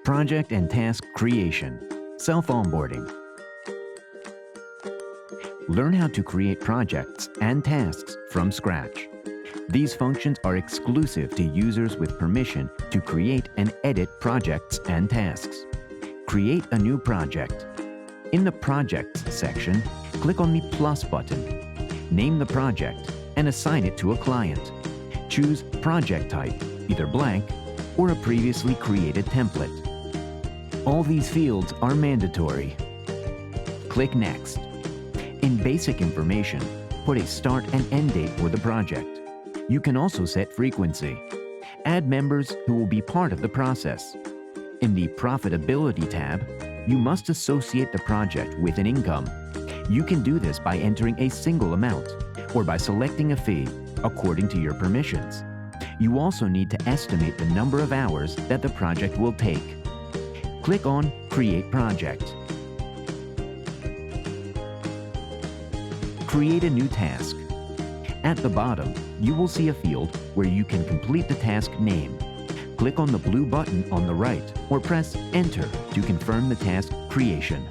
Project and Task Creation, Self-Onboarding. Learn how to create projects and tasks from scratch. These functions are exclusive to users with permission to create and edit projects and tasks. Create a new project. In the Projects section, click on the plus button. Name the project and assign it to a client. Choose project type, either blank or a previously created template. All these fields are mandatory. Click Next. In Basic Information, put a start and end date for the project. You can also set frequency. Add members who will be part of the process. In the Profitability tab, you must associate the project with an income. You can do this by entering a single amount or by selecting a fee according to your permissions. You also need to estimate the number of hours that the project will take. Click on Create Project. Create a new task. At the bottom, you will see a field where you can complete the task name. Click on the blue button on the right or press Enter to confirm the task creation.